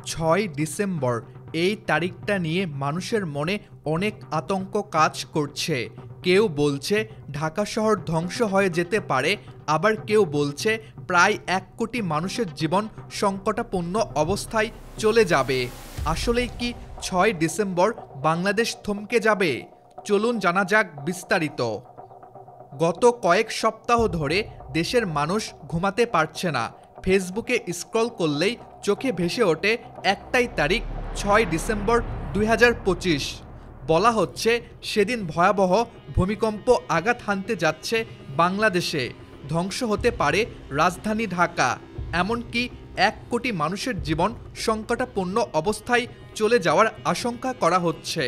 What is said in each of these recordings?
৬ December এই তারিখটা নিয়ে মানুষের মনে অনেক আতঙ্ক কাজ করছে। কেউ বলছে ঢাকা শহর ধ্বংস হয়ে যেতে পারে, আবার কেউ বলছে প্রায় ১ কোটি মানুষের জীবন সংকটাপন্ন অবস্থায় চলে যাবে। আসলেই কি ৬ ডিসেম্বর বাংলাদেশ থমকে যাবে? চলুন জানা যাক বিস্তারিত। গত কয়েক সপ্তাহ ধরে দেশের মানুষ ঘুমাতে পারছে না। ফেসবুকে স্ক্রল করলেই চোখে ভেসে ওঠে একটাই তারিখ, ৬ ডিসেম্বর ২০২৫। বলা হচ্ছে সেদিন ভয়াবহ ভূমিকম্প আঘাত হানতে যাচ্ছে বাংলাদেশে, ধ্বংস হতে পারে রাজধানী ঢাকা, এমনকি ১ কোটি মানুষের জীবন সংকটাপন্ন অবস্থায় চলে যাওয়ার আশঙ্কা করা হচ্ছে।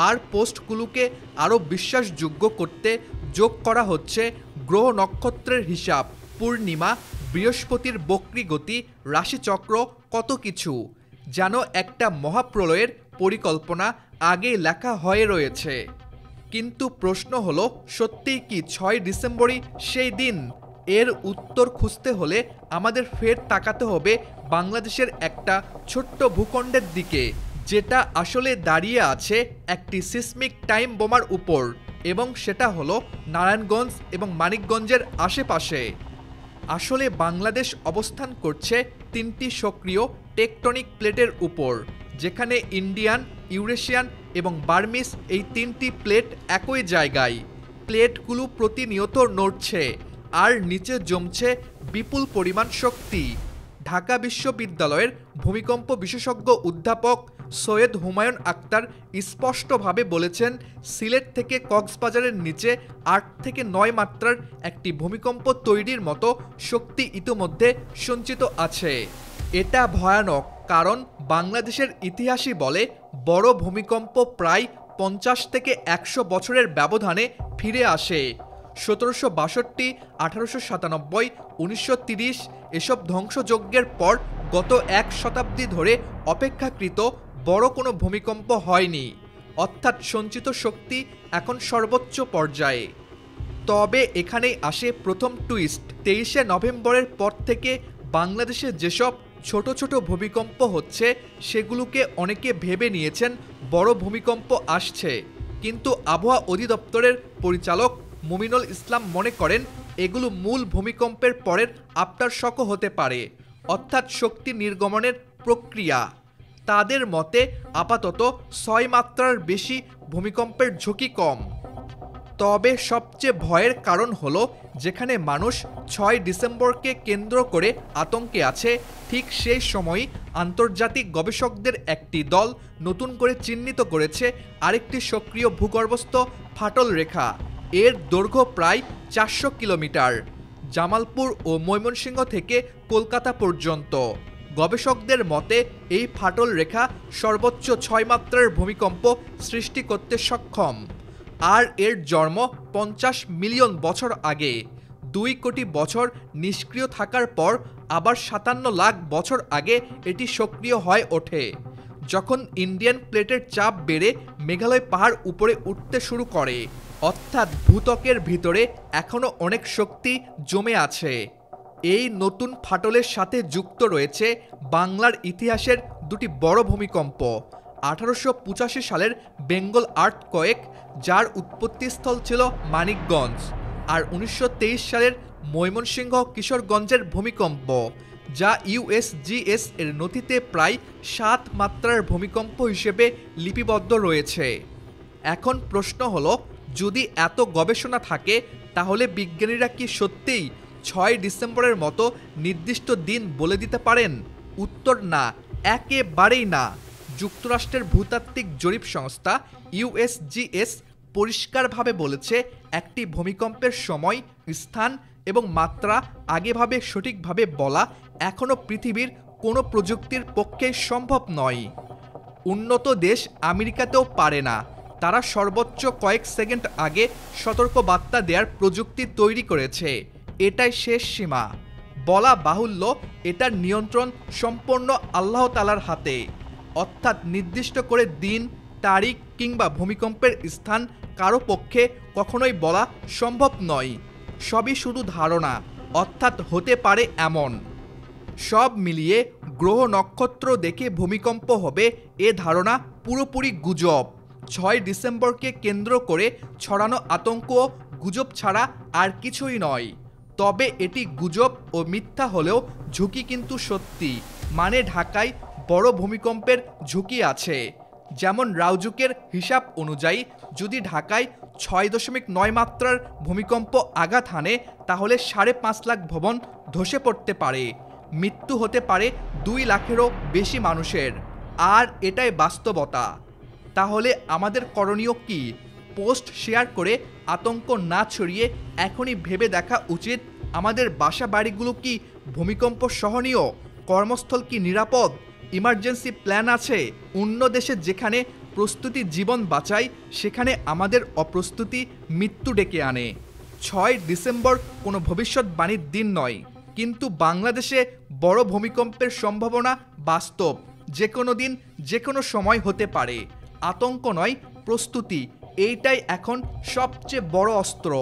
আর পোস্টগুলোকে আরও বিশ্বাসযোগ্য করতে যোগ করা হচ্ছে গ্রহ নক্ষত্রের হিসাব, পূর্ণিমা, বৃহস্পতির বক্রী গতি, রাশিচক্র, কত কিছু। যেন একটা মহাপ্রলয়ের পরিকল্পনা আগেই লেখা হয়ে রয়েছে। কিন্তু প্রশ্ন হলো, সত্যিই কি ৬ ডিসেম্বরই সেই দিন? এর উত্তর খুঁজতে হলে আমাদের ফের তাকাতে হবে বাংলাদেশের একটা ছোট্ট ভূখণ্ডের দিকে, যেটা আসলে দাঁড়িয়ে আছে একটি সিসমিক টাইম বোমার উপর, এবং সেটা হলো নারায়ণগঞ্জ এবং মানিকগঞ্জের আশেপাশে। আসলে বাংলাদেশ অবস্থান করছে ৩টি সক্রিয় টেকটনিক প্লেটের উপর, যেখানে ইন্ডিয়ান, ইউরেশিয়ান এবং বার্মিস এই ৩টি প্লেট একই জায়গায়। প্লেটগুলো প্রতিনিয়ত নড়ছে আর নিচে জমছে বিপুল পরিমাণ শক্তি। ঢাকা বিশ্ববিদ্যালয়ের ভূমিকম্প বিশেষজ্ঞ অধ্যাপক সৈয়দ হুমায়ুন আখতার স্পষ্টভাবে বলেছেন, সিলেট থেকে কক্সবাজারের নিচে ৮ থেকে ৯ মাত্রার একটি ভূমিকম্প তৈরির মতো শক্তি ইতোমধ্যে সঞ্চিত আছে। এটা ভয়ানক, কারণ বাংলাদেশের ইতিহাসই বলে বড় ভূমিকম্প প্রায় ৫০ থেকে ১০০ বছরের ব্যবধানে ফিরে আসে। ১৭৬২, ১৮৯৭, ১৯৩০ এসব ধ্বংসযজ্ঞের পর গত ১ শতাব্দী ধরে অপেক্ষাকৃত বড় কোনো ভূমিকম্প হয়নি, অর্থাৎ সঞ্চিত শক্তি এখন সর্বোচ্চ পর্যায়ে। তবে এখানেই আসে প্রথম টুইস্ট। ২৩শে নভেম্বরের পর থেকে বাংলাদেশে যেসব ছোট ছোট ভূমিকম্প হচ্ছে সেগুলোকে অনেকে ভেবে নিয়েছেন বড় ভূমিকম্প আসছে, কিন্তু আবহাওয়া অধিদপ্তরের পরিচালক মুমিনুল ইসলাম মনে করেন এগুলো মূল ভূমিকম্পের পরের আফটার শকও হতে পারে, অর্থাৎ শক্তি নির্গমনের প্রক্রিয়া। তাদের মতে আপাতত ৬ মাত্রার বেশি ভূমিকম্পের ঝুঁকি কম। তবে সবচেয়ে ভয়ের কারণ হলো, যেখানে মানুষ ৬ ডিসেম্বরকে কেন্দ্র করে আতঙ্কে আছে, ঠিক সেই সময়ই আন্তর্জাতিক গবেষকদের একটি দল নতুন করে চিহ্নিত করেছে আরেকটি সক্রিয় ভূগর্ভস্থ ফাটল রেখা। এর দৈর্ঘ্য প্রায় ৪০০ কিলোমিটার, জামালপুর ও ময়মনসিংহ থেকে কলকাতা পর্যন্ত। গবেষকদের মতে এই ফাটল রেখা সর্বোচ্চ ৬ মাত্রার ভূমিকম্প সৃষ্টি করতে সক্ষম। আর এর জন্ম ৫০ মিলিয়ন বছর আগে। ২ কোটি বছর নিষ্ক্রিয় থাকার পর আবার ৫৭ লাখ বছর আগে এটি সক্রিয় হয়ে ওঠে, যখন ইন্ডিয়ান প্লেটের চাপ বেড়ে মেঘালয় পাহাড় উপরে উঠতে শুরু করে। অর্থাৎ ভূত্বকের ভিতরে এখনও অনেক শক্তি জমে আছে। এই নতুন ফাটলের সাথে যুক্ত রয়েছে বাংলার ইতিহাসের দুটি বড় ভূমিকম্প। ১৮৮৫ সালের বেঙ্গল আর্থকোয়েক, যার উৎপত্তিস্থল ছিল মানিকগঞ্জ, আর ১৯২৩ সালের ময়মনসিংহ কিশোরগঞ্জের ভূমিকম্প, যা ইউএসজিএস এর নথিতে প্রায় ৭ মাত্রার ভূমিকম্প হিসেবে লিপিবদ্ধ রয়েছে। এখন প্রশ্ন হলো, যদি এত গবেষণা থাকে তাহলে বিজ্ঞানীরা কি সত্যিই ৬ ডিসেম্বরের মতো নির্দিষ্ট দিন বলে দিতে পারেন? উত্তর না, একেবারেই না। যুক্তরাষ্ট্রের ভূতাত্ত্বিক জরিপ সংস্থা ইউএসজিএস পরিষ্কারভাবে বলেছে, একটি ভূমিকম্পের সময়, স্থান এবং মাত্রা আগেভাবে সঠিকভাবে বলা এখনও পৃথিবীর কোনো প্রযুক্তির পক্ষে সম্ভব নয়। উন্নত দেশ আমেরিকাতেও পারে না। তারা সর্বোচ্চ কয়েক সেকেন্ড আগে সতর্কবার্তা দেওয়ার প্রযুক্তি তৈরি করেছে। এটাই শেষ সীমা। বলা বাহুল্য, এটার নিয়ন্ত্রণ সম্পূর্ণ আল্লাহ তাআলার হাতে। অর্থাৎ নির্দিষ্ট করে দিন, তারিখ কিংবা ভূমিকম্পের স্থান কারো পক্ষে কখনোই বলা সম্ভব নয়। সবই শুধু ধারণা, অর্থাৎ হতে পারে এমন। সব মিলিয়ে গ্রহ নক্ষত্র দেখে ভূমিকম্প হবে এ ধারণা পুরোপুরি গুজব। 6 ডিসেম্বরকে কেন্দ্র করে ছড়ানো আতঙ্ক গুজব ছাড়া আর কিছুই নয়। তবে এটি গুজব ও মিথ্যা হলেও ঝুঁকি কিন্তু সত্যি। মানে ঢাকায় বড় ভূমিকম্পের ঝুঁকি আছে। যেমন রাউজুকের হিসাব অনুযায়ী যদি ঢাকায় 6.9 মাত্রার ভূমিকম্প আঘাত হানে তাহলে 5.5 লাখ ভবন ধসে পড়তে পারে, মৃত্যু হতে পারে 2 লাখেরও বেশি মানুষের। আর এটাই বাস্তবতা। তাহলে আমাদের করণীয় কি? পোস্ট শেয়ার করে আতঙ্ক না ছড়িয়ে এখনই ভেবে দেখা উচিত আমাদের বাসা বাড়িগুলো কি ভূমিকম্প সহনীয়, কর্মস্থল কি নিরাপদ, ইমার্জেন্সি প্ল্যান আছে। অন্য দেশে যেখানে প্রস্তুতি জীবন বাঁচায় সেখানে আমাদের অপ্রস্তুতি মৃত্যু ডেকে আনে। 6 ডিসেম্বর কোনো ভবিষ্যৎবাণীর দিন নয়, কিন্তু বাংলাদেশে বড় ভূমিকম্পের সম্ভাবনা বাস্তব। যে কোনো দিন যে কোনো সময় হতে পারে। আতঙ্ক নয়, প্রস্তুতি, এইটাই এখন সবচেয়ে বড় অস্ত্র।